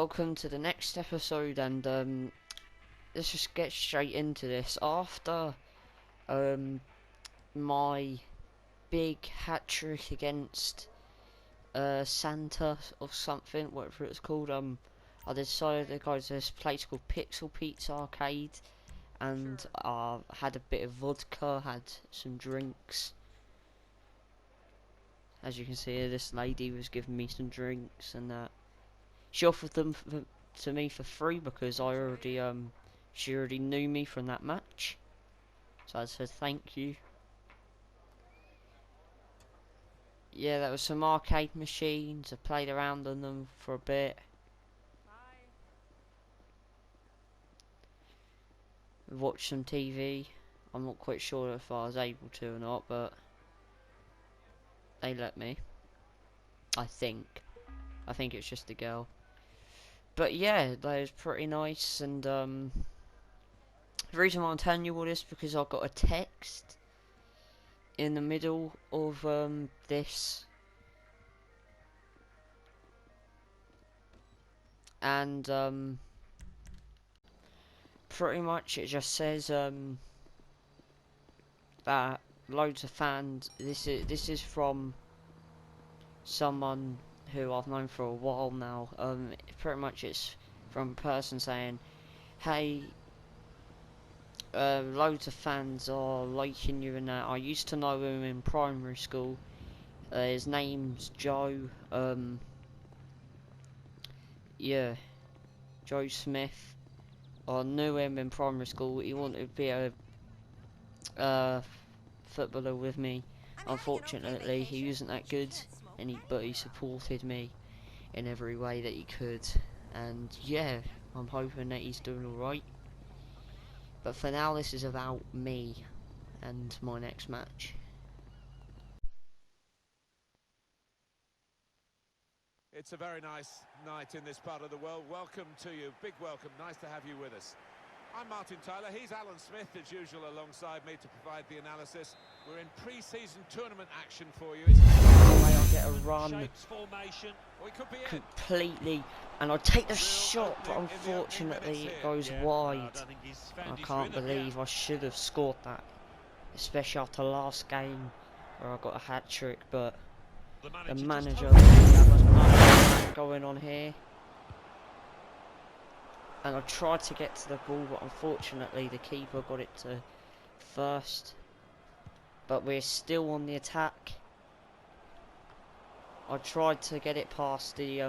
welcome to the next episode, and let's just get straight into this. After my big hat trick against Santa or something, whatever it's called, I decided to go to this place called Pixel Pizza Arcade, and I had a bit of vodka, had some drinks. As you can see here, this lady was giving me some drinks, and she offered them to me for free because she already knew me from that match. So I said thank you. Yeah, there was some arcade machines. I played around on them for a bit. Watched some TV. I'm not quite sure if I was able to or not, but they let me. I think it's just a girl. But yeah, that was pretty nice. And the reason why I'm telling you all this because I got a text in the middle of this, and pretty much it just says that loads of fans. This is from someone who I've known for a while now. Pretty much it's from a person saying, "Hey, loads of fans are liking you and that. I used to know him in primary school. His name's Joe. Yeah, Joe Smith. I knew him in primary school. He wanted to be a footballer with me. Unfortunately, he wasn't that good, but he supported me in every way that he could. And yeah, I'm hoping that he's doing alright. But for now, this is about me and my next match." It's a very nice night in this part of the world. Welcome to you. Big welcome. Nice to have you with us. I'm Martin Tyler. He's Alan Smith, as usual, alongside me to provide the analysis. We're in pre-season tournament action for you. I'll get a run completely, and I'll take the shot, but unfortunately it goes wide. I can't believe I should have scored that, especially after last game where I got a hat trick. But the manager going on here, and I tried to get to the ball, but unfortunately the keeper got it to first. But we're still on the attack. I tried to get it past the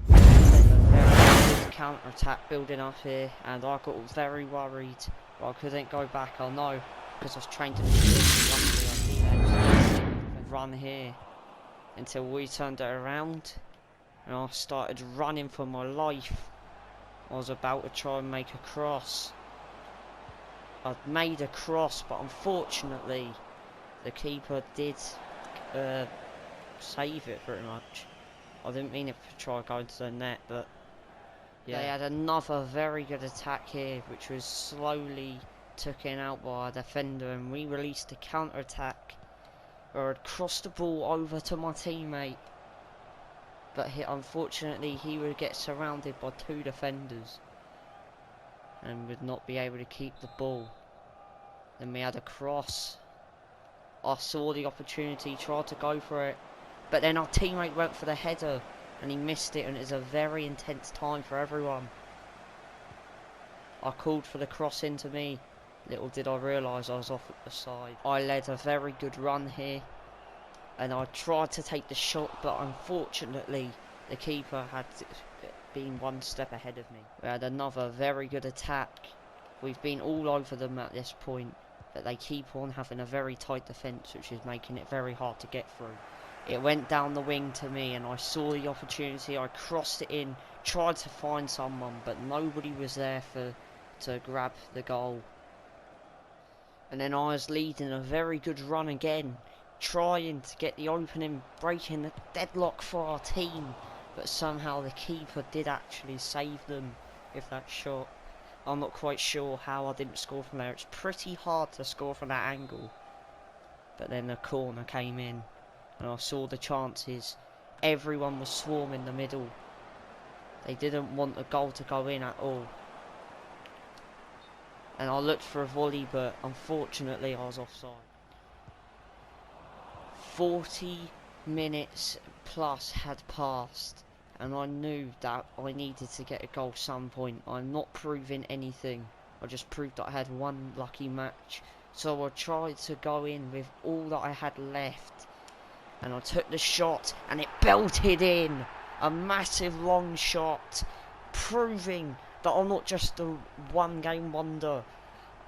very good counter attack building up here, and I got very worried, but I couldn't go back. I know, because I was trained to run here until we turned it around, and I started running for my life. I was about to try and make a cross. I'd made a cross, but unfortunately the keeper did save it pretty much. I didn't mean it to try going to the net, but yeah. They had another very good attack here, which was slowly taken out by a defender, and we released a counter attack where I'd crossed the ball over to my teammate, but unfortunately he would get surrounded by two defenders and would not be able to keep the ball. Then we had a cross. I saw the opportunity, tried to go for it, but then our teammate went for the header and he missed it, and it was a very intense time for everyone. I called for the cross into me. Little did I realise I was off at the side. I led a very good run here, and I tried to take the shot, but unfortunately the keeper had been one step ahead of me. We had another very good attack. We've been all over them at this point, but they keep on having a very tight defence, which is making it very hard to get through. It went down the wing to me, and I saw the opportunity. I crossed it in, tried to find someone, but nobody was there to grab the goal. And then I was leading a very good run again, trying to get the opening, breaking the deadlock for our team, but somehow the keeper did actually save them with that shot. I'm not quite sure how I didn't score from there. It's pretty hard to score from that angle. But then the corner came in, and I saw the chances. Everyone was swarming the middle, They didn't want the goal to go in at all. And I looked for a volley, but unfortunately I was offside. 40 minutes plus had passed, and I knew that I needed to get a goal some point. I'm not proving anything. I just proved that I had one lucky match. So I tried to go in with all that I had left. And I took the shot, and it belted in. A massive long shot, proving that I'm not just a one-game wonder.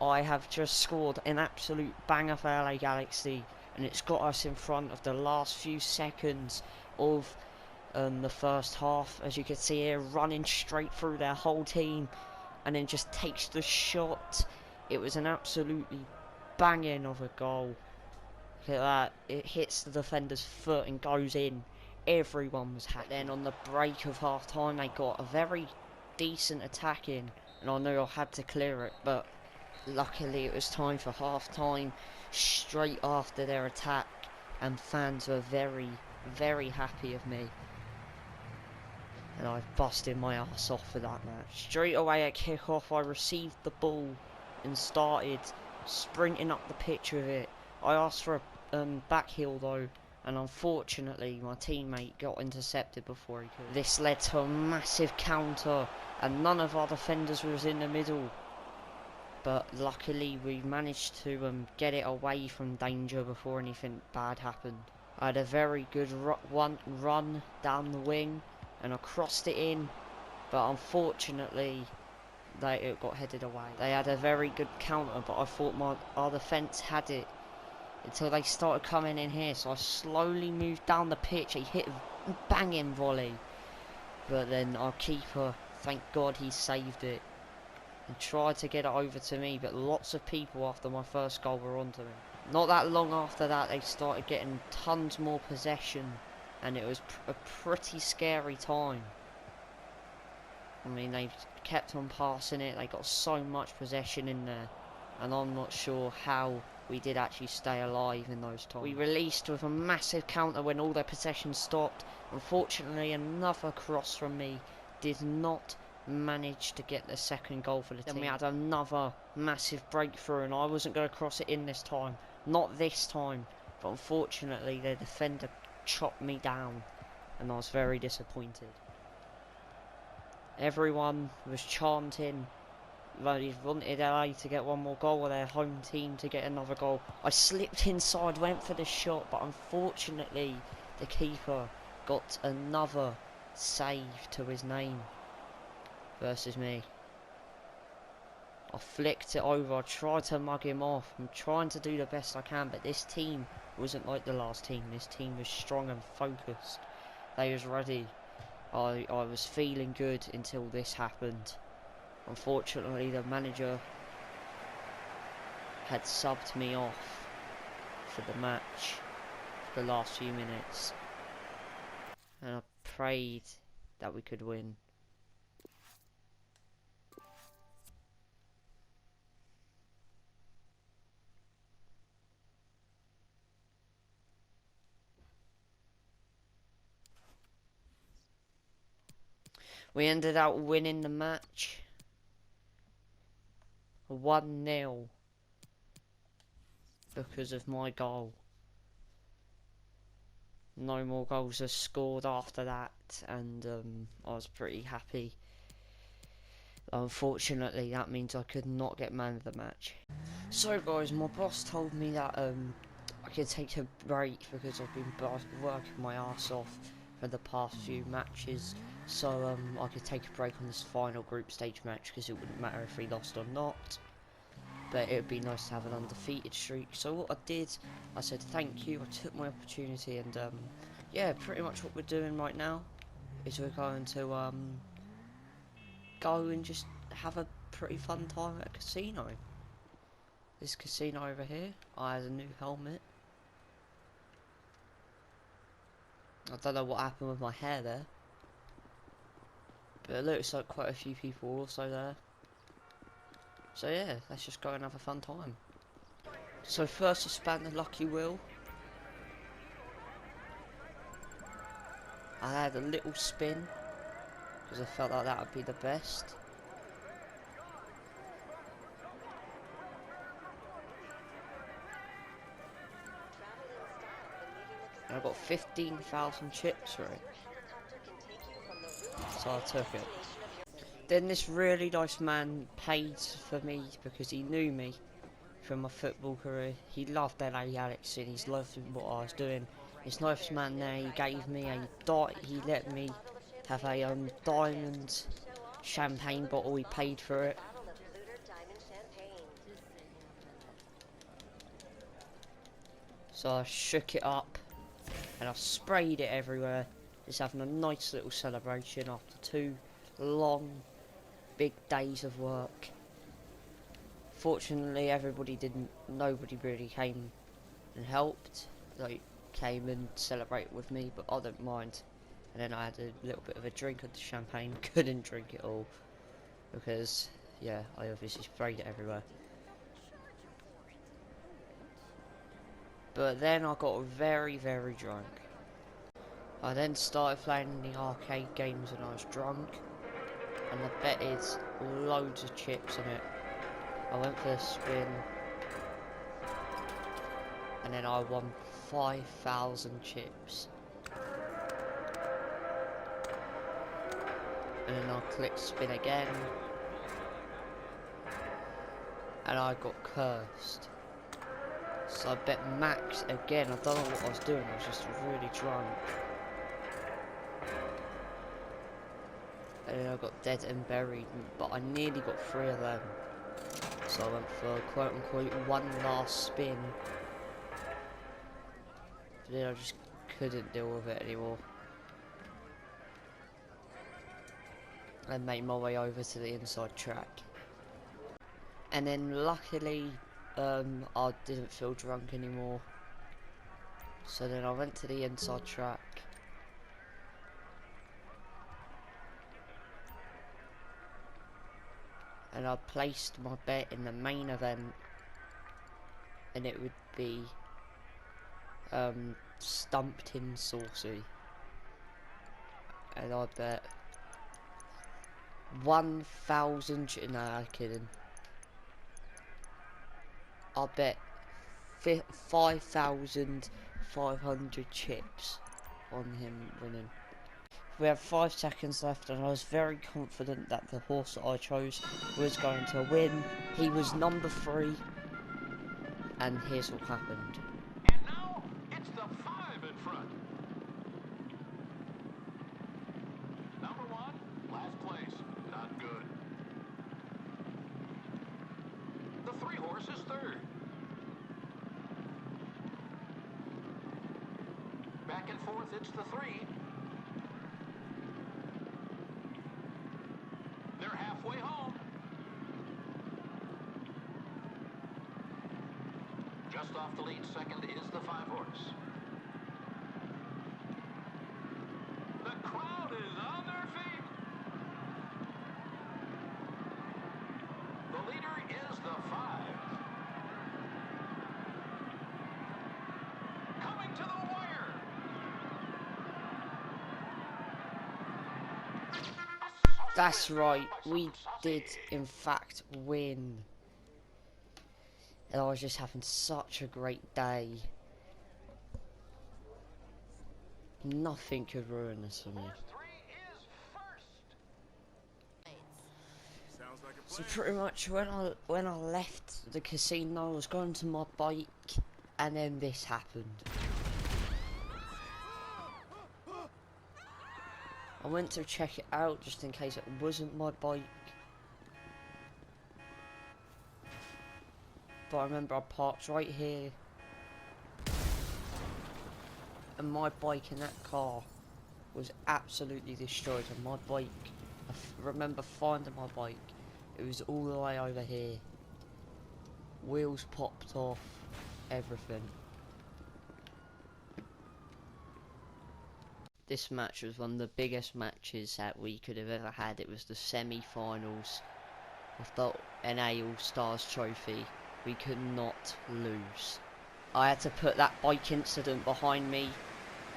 I have just scored an absolute banger for LA Galaxy, and it's got us in front of the last few seconds of the first half. As you can see here, running straight through their whole team, and then just takes the shot. It was an absolutely banging of a goal. Look at that, it hits the defender's foot and goes in. Everyone was happy. Then on the break of half time, they got a very decent attack in, and I knew I had to clear it, but luckily it was time for half time straight after their attack, and fans were very, very happy of me. And I busted my ass off for that match. Straight away at kick-off, I received the ball and started sprinting up the pitch with it. I asked for a back heel though, and unfortunately my teammate got intercepted before he could. This led to a massive counter, and none of our defenders was in the middle. But luckily we managed to get it away from danger before anything bad happened. I had a very good run down the wing, and I crossed it in, but unfortunately it got headed away. They had a very good counter, but I thought our defence had it until they started coming in here, so I slowly moved down the pitch. He hit a banging volley, but then our keeper, thank God, he saved it and tried to get it over to me, but lots of people after my first goal were onto him. Not that long after that, they started getting tons more possession, and it was a pretty scary time. I mean, they kept on passing it, they got so much possession in there, and I'm not sure how we did actually stay alive in those times. We released with a massive counter when all their possession stopped. Unfortunately, another cross from me did not manage to get the second goal for the team. Then we had another massive breakthrough, and I wasn't going to cross it in this time. Not this time, but unfortunately the defender chopped me down, and I was very disappointed. Everyone was chanting. They wanted LA to get one more goal, or their home team to get another goal. I slipped inside, went for the shot, but unfortunately the keeper got another save to his name versus me. I flicked it over, I tried to mug him off. I'm trying to do the best I can, but this team wasn't like the last team. This team was strong and focused. They was ready. I was feeling good until this happened. Unfortunately, the manager had subbed me off for the match for the last few minutes, and I prayed that we could win. We ended up winning the match 1-0 because of my goal. No more goals are scored after that, and I was pretty happy. Unfortunately, that means I could not get man of the match. So guys, my boss told me that I could take a break because I've been working my ass off for the past few matches, so I could take a break on this final group stage match because it wouldn't matter if we lost or not, but it would be nice to have an undefeated streak. So what I did, I said thank you, I took my opportunity, and yeah, pretty much what we're doing right now is we're going to go and just have a pretty fun time at a casino. This casino over here, I had a new helmet. I don't know what happened with my hair there, but it looks like quite a few people are also there. So yeah, let's just go and have a fun time. So first I span the lucky wheel. I had a little spin, because I felt like that would be the best. And I got 15,000 chips for it, so I took it. Then this really nice man paid for me because he knew me from my football career. He loved LA Alex and he's loved what I was doing. This nice man there, he gave me he let me have a diamond champagne bottle. He paid for it. So I shook it up and I sprayed it everywhere, just having a nice little celebration after 2 long big days of work. Fortunately nobody really came and helped, like came and celebrated with me, but I don't mind. And then I had a little bit of a drink of the champagne, couldn't drink it all because yeah, I obviously sprayed it everywhere. But then I got very drunk. I then started playing the arcade games when I was drunk, and I betted loads of chips on it. I went for a spin, and then I won 5,000 chips. And then I clicked spin again, and I got cursed. So I bet max again. I don't know what I was doing, I was just really drunk. And then I got dead and buried, but I nearly got 3 of them. So I went for quote unquote one last spin. But then I just couldn't deal with it anymore. I made my way over to the inside track. And then luckily, I didn't feel drunk anymore. So then I went to the inside track. And I placed my bet in the main event. And it would be Stumped in Saucy. And I bet 1,000, no, I'm kidding. I bet 5,500 chips on him winning. We have 5 seconds left and I was very confident that the horse that I chose was going to win. He was number 3, and here's what happened. And now it's the 5 in front. Number 1, last place, not good. The 3 horse is 3rd. Back and forth, it's the 3. They're halfway home. Just off the lead, 2nd is the 5 horse. The crowd is on their feet. The leader is the 5. Coming to the wire. That's right, we did in fact win. And I was just having such a great day. Nothing could ruin this for me. Horse 3 is first. So pretty much when I left the casino, I was going to my bike, and then this happened. I went to check it out just in case it wasn't my bike. But I remember I parked right here. And my bike in that car was absolutely destroyed. And my bike, I remember finding my bike. It was all the way over here. Wheels popped off. Everything. This match was one of the biggest matches that we could have ever had. It was the semi-finals of the NA All-Stars trophy. We could not lose. I had to put that bike incident behind me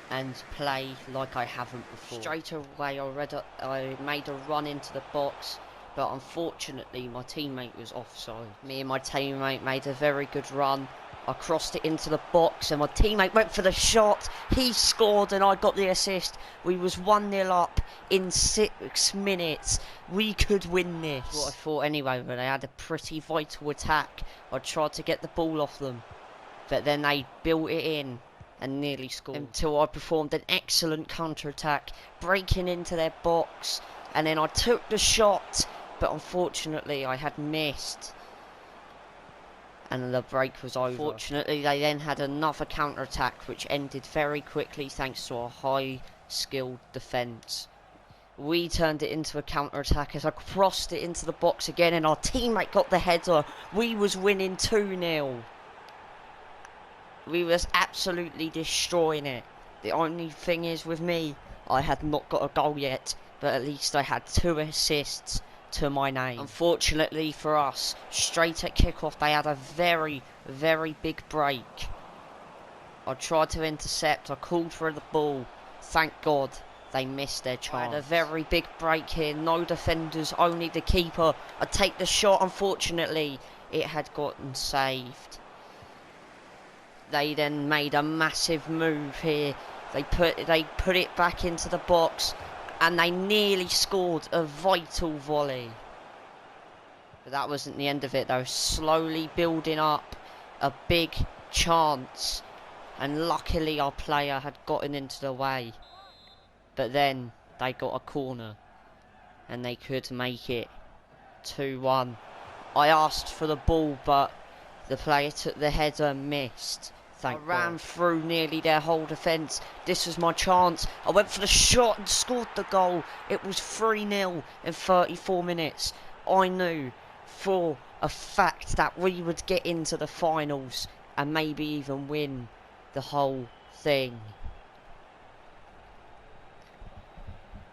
and play like I haven't before. Straight away I made a run into the box, but unfortunately my teammate was offside. Me and my teammate made a very good run. I crossed it into the box and my teammate went for the shot. He scored and I got the assist. We was 1-0 up in 6 minutes. We could win this. That's what I thought anyway, but they had a pretty vital attack. I tried to get the ball off them, but then they built it in and nearly scored. Until I performed an excellent counter-attack, breaking into their box, and then I took the shot, but unfortunately I had missed. And the break was over. Fortunately, they then had another counter-attack, which ended very quickly thanks to our high-skilled defence. We turned it into a counter-attack as I crossed it into the box again, and our teammate got the header. We was winning 2-0. We was absolutely destroying it. The only thing is with me, I had not got a goal yet, but at least I had 2 assists to my name. Unfortunately for us, straight at kickoff they had a very, very big break. I tried to intercept, I called for the ball. Thank God they missed their chance. I had a very big break here, no defenders, only the keeper. I take the shot, unfortunately it had gotten saved. They then made a massive move here. They put it back into the box, and they nearly scored a vital volley. But that wasn't the end of it. They were slowly building up a big chance, and luckily our player had gotten into the way. But then they got a corner, and they could make it 2-1. I asked for the ball, but the player took the header and missed. I ran through nearly their whole defence. This was my chance. I went for the shot and scored the goal. It was 3-0 in 34 minutes. I knew for a fact that we would get into the finals and maybe even win the whole thing.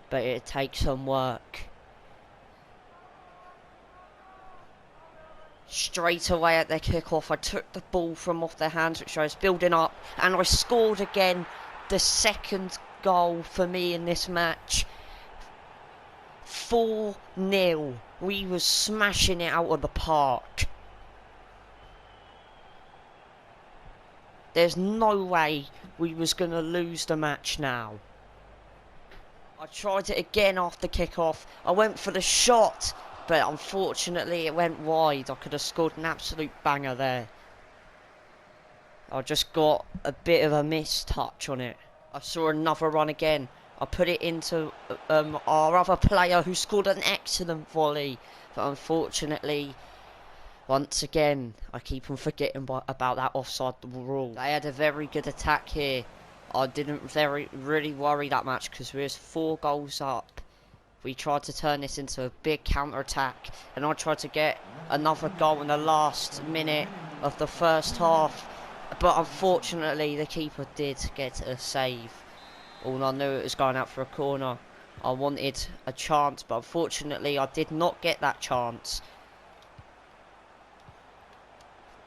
But it'd take some work. Straight away at their kick-off, I took the ball from off their hands, which I was building up, and I scored again. The second goal for me in this match. 4-0. We was smashing it out of the park. There's no way we was going to lose the match now. I tried it again after kick-off. I went for the shot, but unfortunately it went wide. I could have scored an absolute banger there. I just got a bit of a missed touch on it. I saw another run again. I put it into our other player who scored an excellent volley. But unfortunately, once again, I keep on forgetting about that offside rule. They had a very good attack here. I didn't really worry that much because we was 4 goals up. We tried to turn this into a big counter-attack, and I tried to get another goal in the last minute of the first half, but unfortunately the keeper did get a save. All I knew it was going out for a corner. I wanted a chance, but unfortunately I did not get that chance.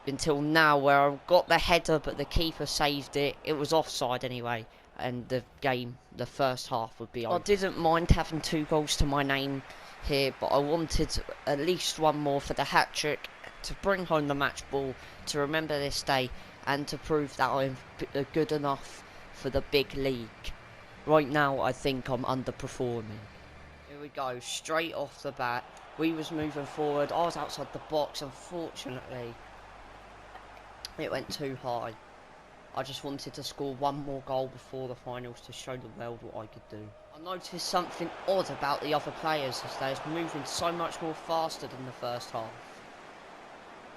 Until now, where I got the header but the keeper saved it. It was offside anyway, and the game, the first half, would be over. I didn't mind having 2 goals to my name here, but I wanted at least 1 more for the hat-trick to bring home the match ball, to remember this day, and to prove that I'm good enough for the big league. Right now I think I'm underperforming. Here we go, straight off the bat. We was moving forward. I was outside the box. Unfortunately it went too high. I just wanted to score 1 more goal before the finals to show the world what I could do. I noticed something odd about the other players, as they was moving so much more faster than the first half.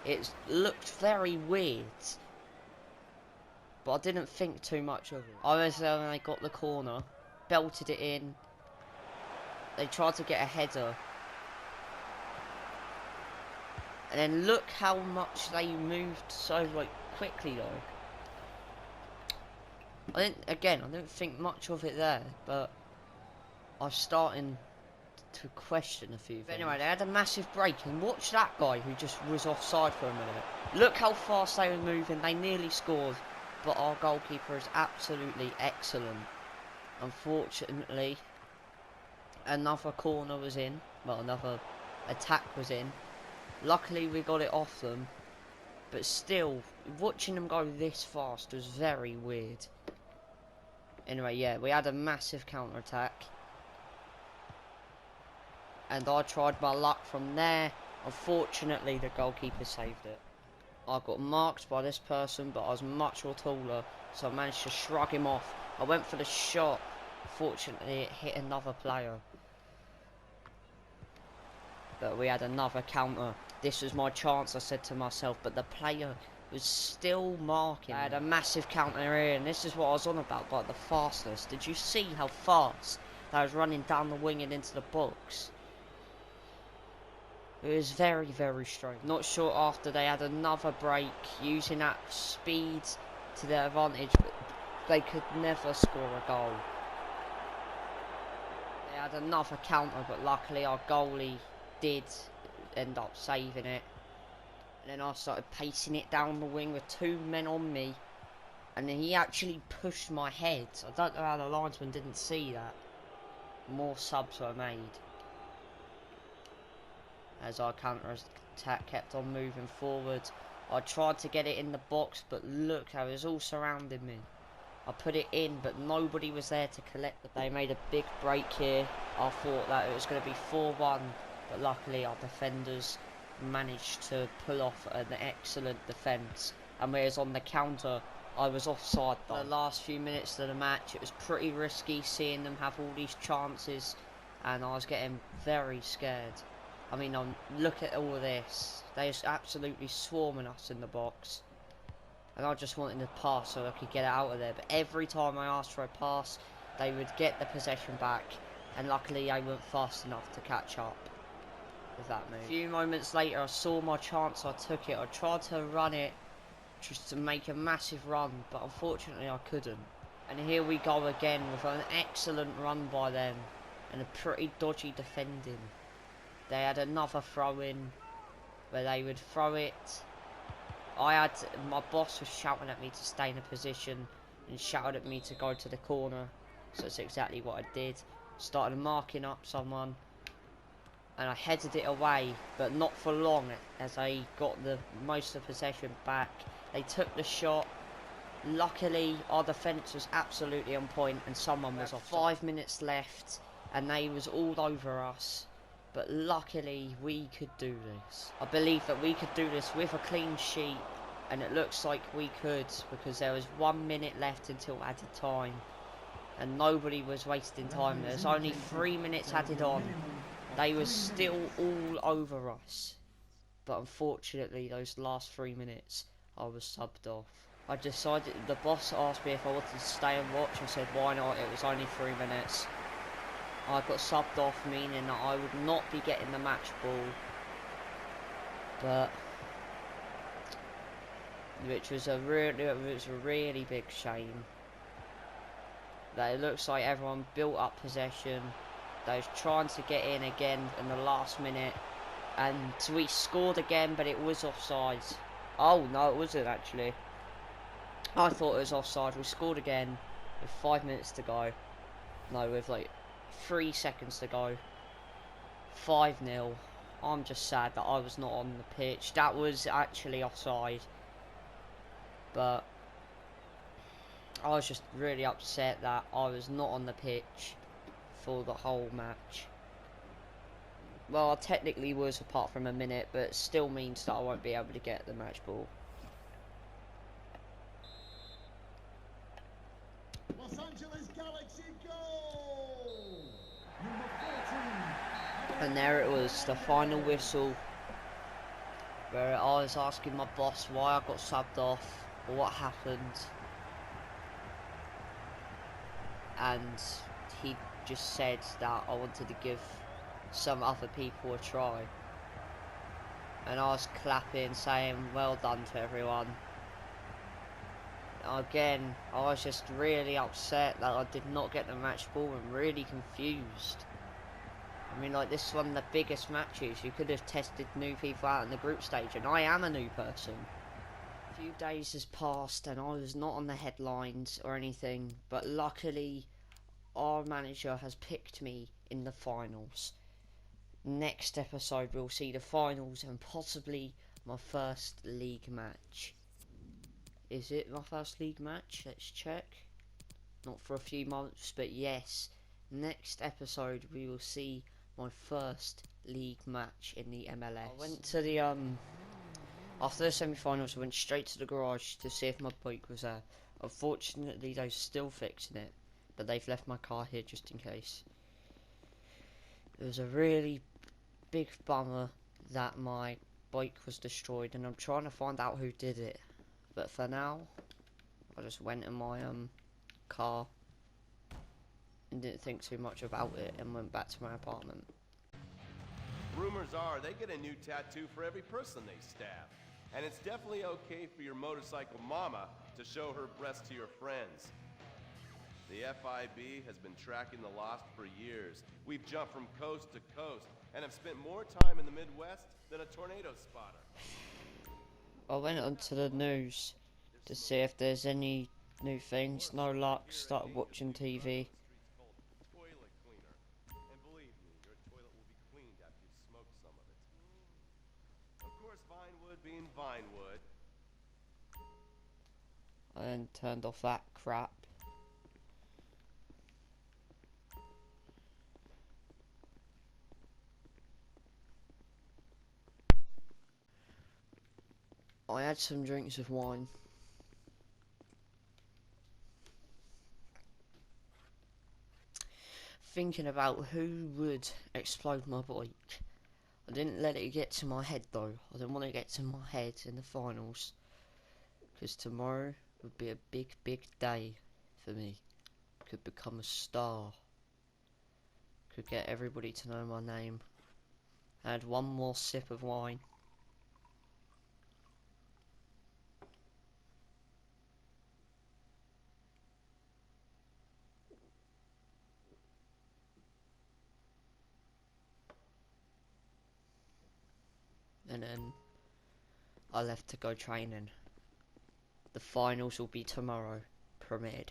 It looked very weird, but I didn't think too much of it. I was there when they got the corner, belted it in. They tried to get a header. And then look how much they moved so quickly though. I didn't think much of it there, but I was starting to question a few things. But anyway, they had a massive break, and watch that guy who just was offside for a minute. Look how fast they were moving. They nearly scored. but our goalkeeper is absolutely excellent. Unfortunately, another corner was in. Well, another attack was in. Luckily, we got it off them. But still, watching them go this fast was very weird. Anyway, yeah, we had a massive counter-attack. And I tried my luck from there. Unfortunately, the goalkeeper saved it. I got marked by this person, but I was much more taller, so I managed to shrug him off. I went for the shot. Fortunately, it hit another player. But we had another counter. This was my chance, I said to myself, but the player was still marking. I had a massive counter here, and this is what I was on about, like the fastness. Did you see how fast I was running down the wing and into the box? It was very, very strange. Not sure after they had another break, using that speed to their advantage, but they could never score a goal. They had another counter, but luckily our goalie did end up saving it. And then I started pacing it down the wing with 2 men on me, and then he actually pushed my head. I don't know how the linesman didn't see that. More subs were made as our counter-attack kept on moving forward. I tried to get it in the box, but look how it was all surrounding me. I put it in, but nobody was there to collect it. They made a big break here. I thought that it was going to be 4-1, but luckily our defenders managed to pull off an excellent defence. And whereas on the counter, I was offside though. The last few minutes of the match, it was pretty risky seeing them have all these chances, and I was getting very scared. I mean, look at all of this. They're just absolutely swarming us in the box. And I just wanted to pass so I could get it out of there. But every time I asked for a pass, they would get the possession back. And luckily, I weren't fast enough to catch up with that move. A few moments later, I saw my chance. I took it. I tried to run it just to make a massive run. But unfortunately, I couldn't. And here we go again with an excellent run by them. And a pretty dodgy defending. They had another throw-in where they would throw it. My boss was shouting at me to stay in a position and shouted at me to go to the corner. So that's exactly what I did. Started marking up someone and I headed it away, but not for long as I got the most of the possession back. They took the shot. Luckily, our defence was absolutely on point and someone was off. 5 minutes left and they was all over us. But luckily, we could do this. I believe that we could do this with a clean sheet. And it looks like we could, because there was 1 minute left until added time. And nobody was wasting time. There's only 3 minutes added on. They were still all over us. But unfortunately, those last 3 minutes, I was subbed off. I decided, the boss asked me if I wanted to stay and watch. I said, why not? It was only 3 minutes. I got subbed off, meaning that I would not be getting the match ball. But which was a really big shame. That it looks like everyone built up possession. They was trying to get in again in the last minute, and we scored again, but it was offside. Oh no, it wasn't actually. I thought it was offside. We scored again with 5 minutes to go. No, with like 3 seconds to go. 5-0. I'm just sad that I was not on the pitch. That was actually offside. But I was just really upset that I was not on the pitch for the whole match. Well, I technically was apart from a minute, but it still means that I won't be able to get the match ball. Los Angeles Galaxy goal! Number 14. And there it was, the final whistle, where I was asking my boss why I got subbed off, or what happened. And he just said that I wanted to give some other people a try. And I was clapping, saying well done to everyone. Again, I was just really upset that I did not get the match ball and really confused. I mean, like, this is one of the biggest matches. You could have tested new people out in the group stage, and I am a new person. A few days has passed and I was not on the headlines or anything, but luckily our manager has picked me in the finals. Next episode we'll see the finals and possibly my first league match. Is it my first league match? Let's check. Not for a few months, but yes. Next episode we will see my first league match in the MLS. I went to the after the semi-finals I went straight to the garage to see if my bike was there. Unfortunately they're still fixing it, but they've left my car here just in case. It was a really big bummer that my bike was destroyed, and I'm trying to find out who did it. But for now, I just went in my car and didn't think too much about it and went back to my apartment. Rumors are they get a new tattoo for every person they stab. And it's definitely okay for your motorcycle mama to show her breasts to your friends. The FIB has been tracking the Lost for years. We've jumped from coast to coast and have spent more time in the Midwest than a tornado spotter. I went onto the news to see if there's any new things. No luck, started watching TV. Toilet cleaner. And believe me, your toilet will be cleaned after you smoke some of it. Of course, Vinewood being Vinewood. I then turned off that crap. I had some drinks of wine. Thinking about who would explode my bike. I didn't let it get to my head though. I didn't want to get to my head in the finals, because tomorrow would be a big day for me. Could become a star. Could get everybody to know my name. I had one more sip of wine. And then I left to go training. The finals will be tomorrow, premiered.